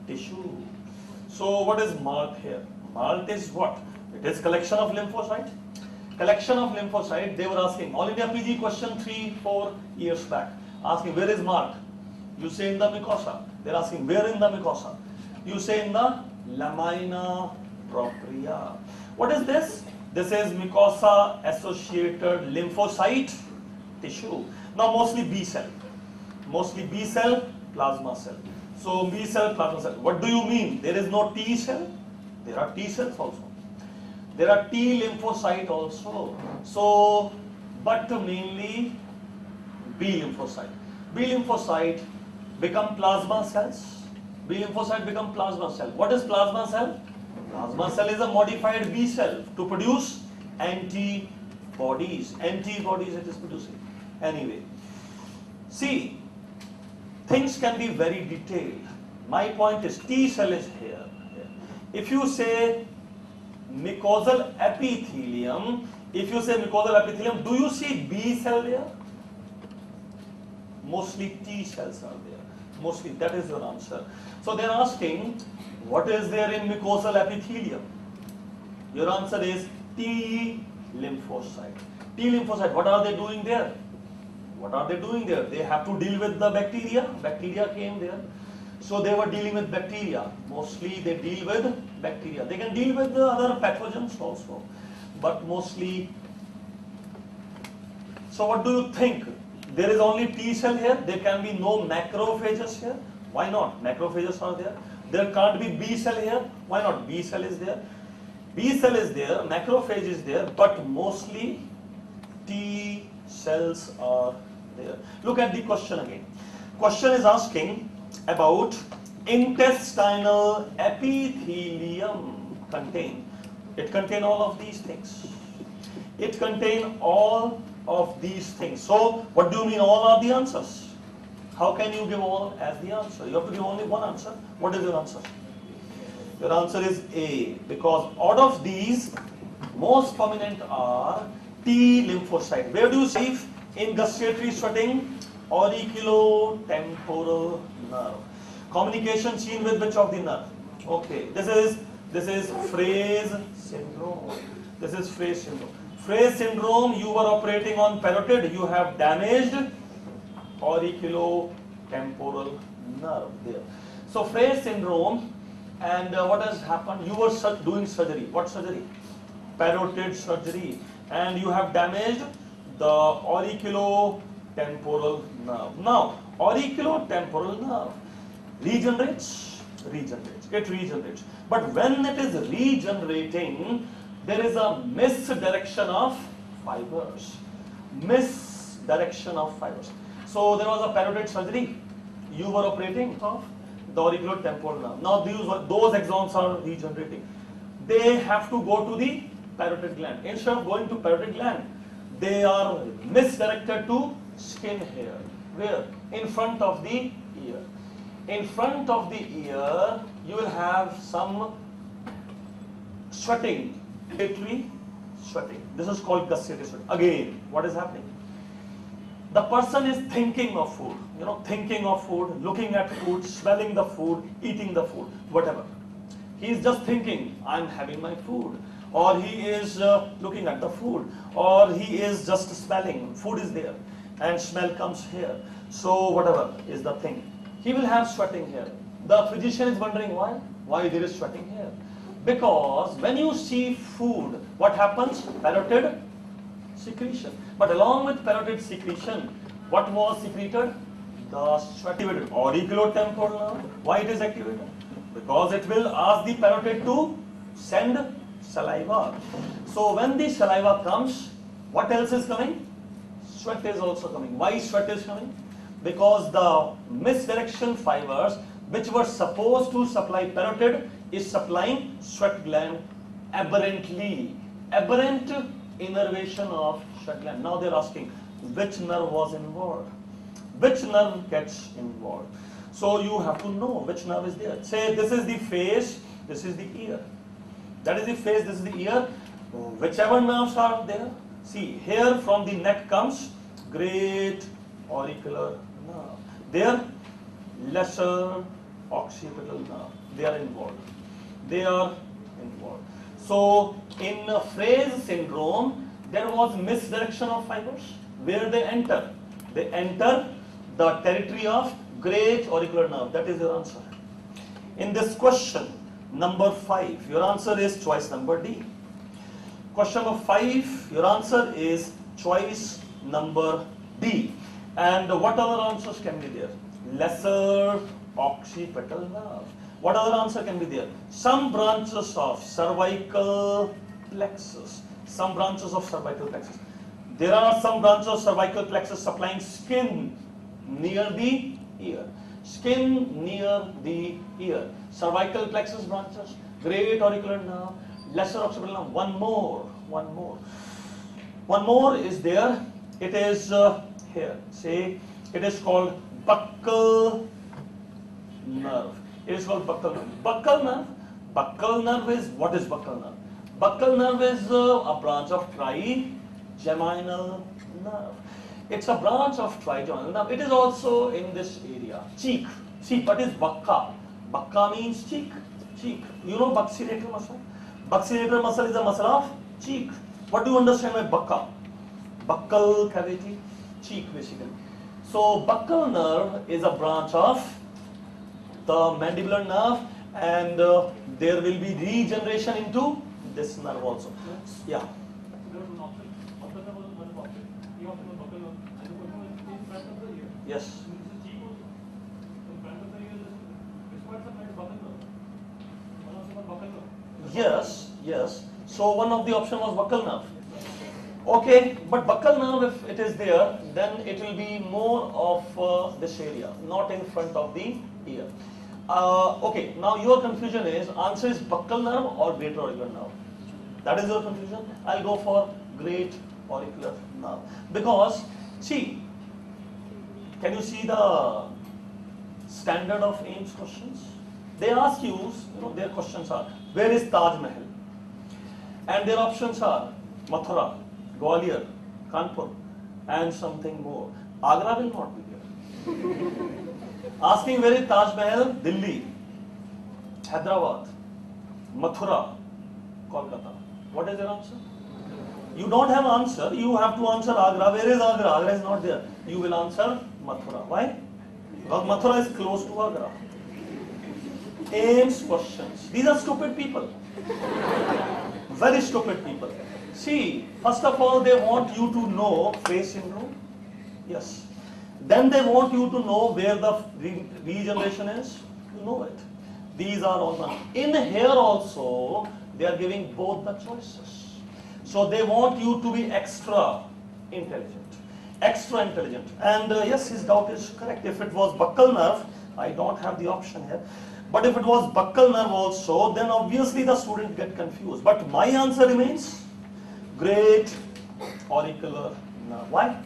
tissue. So what is malt here? Malt is what? It is collection of lymphocyte. Collection of lymphocyte, they were asking, All India PG question 3-4 years back, asking where is malt? You say in the mucosa. They're asking where in the mucosa? You say in the lamina propria. What is this? This is mucosa associated lymphocyte tissue. Now mostly B cell. Mostly B cell, plasma cell. So B cell, plasma cell. What do you mean? There is no T cell? There are T cells also. There are T lymphocyte also. So, but mainly B lymphocyte. B lymphocyte become plasma cells. B lymphocyte become plasma cell. What is plasma cell? Plasma cell is a modified B cell to produce antibodies. Antibodies it is producing. Anyway, see, things can be very detailed. My point is T cell is here. If you say mucosal epithelium, do you see B cell there? Mostly T cells are there. Mostly, that is your answer. So they are asking, what is there in mucosal epithelium? Your answer is T lymphocyte. T lymphocyte, what are they doing there? What are they doing there? They have to deal with the bacteria. Bacteria came there. So they were dealing with bacteria. Mostly they deal with bacteria. They can deal with the other pathogens also. But mostly. So what do you think? There is only T cell here. There can be no macrophages here. Why not? Macrophages are there. There can't be B cell here. Why not? B cell is there. B cell is there. Macrophage is there. But mostly T cells are there. Look at the question again. Question is asking about intestinal epithelium contain. It contain all of these things. It contain all of these things. So what do you mean all are the answers? How can you give all as the answer? You have to give only one answer. What is your answer? Your answer is A, because out of these most prominent are T lymphocyte. Where do you see in gustatory sweating? Auriculotemporal nerve. Communication seen with which of the nerve? Okay, this is Fraze syndrome. This is Fraze syndrome. Fraze syndrome, you were operating on parotid, you have damaged auriculotemporal nerve there. So Fraze syndrome, and what has happened? You were doing surgery. What surgery? Parotid surgery, and you have damaged the auriculotemporal nerve. Now, auriculotemporal nerve regenerates. It regenerates. But when it is regenerating, there is a misdirection of fibers. Misdirection of fibers. So there was a parotid surgery. You were operating of the auriculotemporal nerve. Now those axons are regenerating. They have to go to the parotid gland. Instead of going to parotid gland, they are misdirected to skin hair. Where? In front of the ear. In front of the ear, you will have some sweating. Gustatory sweating. This is called gustatory sweating. Again, what is happening? The person is thinking of food, thinking of food, looking at food, smelling the food, eating the food, whatever. He is just thinking, I'm having my food. Or he is looking at the food. Or he is just smelling, food is there. And smell comes here. So whatever is the thing. He will have sweating here. The physician is wondering why? Why there is sweating here? Because when you see food, what happens? Parotid secretion. But along with parotid secretion, what was secreted? The sweat activated auriculotemporal nerve. Why it is activated? Because it will ask the parotid to send saliva. So when the saliva comes, what else is coming? Sweat is also coming. Why sweat is coming? Because the misdirection fibers which were supposed to supply parotid is supplying sweat gland aberrantly. Aberrant innervation of sweat gland. Now they are asking which nerve was involved. Which nerve gets involved? So you have to know which nerve is there. Say this is the face, this is the ear. That is the face, this is the ear. Whichever nerves are there. See, here from the neck comes great auricular nerve. There, lesser occipital nerve. They are involved. They are involved. So in phrase syndrome, there was misdirection of fibers. Where they enter? They enter the territory of great auricular nerve. That is your answer. In this question, number 5, your answer is choice number D. Question number 5, your answer is choice number D. And what other answers can be there? Lesser occipital nerve. What other answer can be there? Some branches of cervical plexus. Some branches of cervical plexus. There are some branches of cervical plexus supplying skin near the ear. Skin near the ear. Cervical plexus branches, great auricular nerve, lesser occipital nerve. One more is there. It is here. Say it is called buccal nerve. It is called buccal nerve. Buccal nerve. Buccal nerve is, what is buccal nerve? Buccal nerve is a branch of trigeminal nerve. It's a branch of trigeminal nerve. It is also in this area. Cheek. See, what is bucca? Bucca means cheek. Cheek. You know buccinator muscle? Buccinator muscle is a muscle of cheek. What do you understand by bucca? Buccal cavity, cheek basically. So buccal nerve is a branch of the mandibular nerve, and there will be regeneration into this nerve also. Yeah. Yes. Yes, yes. So one of the option was buccal nerve. Okay, but buccal nerve, if it is there, then it will be more of this area, not in front of the ear. Okay, now your confusion is, answer is buccal nerve or great auricular nerve. That is your confusion. I'll go for great auricular nerve. Because, see, can you see the standard of AIIMS questions? They ask you, their questions are, where is Taj Mahal? And their options are Mathura, Gwalior, Kanpur, and something more. Agra will not be there. Asking where is Taj Mahal? Delhi, Hyderabad, Mathura, Kolkata. What is your answer? You don't have answer. You have to answer Agra. Where is Agra? Agra is not there. You will answer Mathura. Why? Because Mathura is close to Agra. AIIMS questions. These are stupid people. Very stupid people. See, first of all, they want you to know phrase syndrome. Yes. Then they want you to know where the regeneration is. You know it. These are all done. In here also, they are giving both the choices. So they want you to be extra intelligent. Extra intelligent. And yes, his doubt is correct. If it was buccal nerve, I don't have the option here. But if it was buccal nerve also, then obviously the student get confused. But my answer remains great auricular nerve. Why?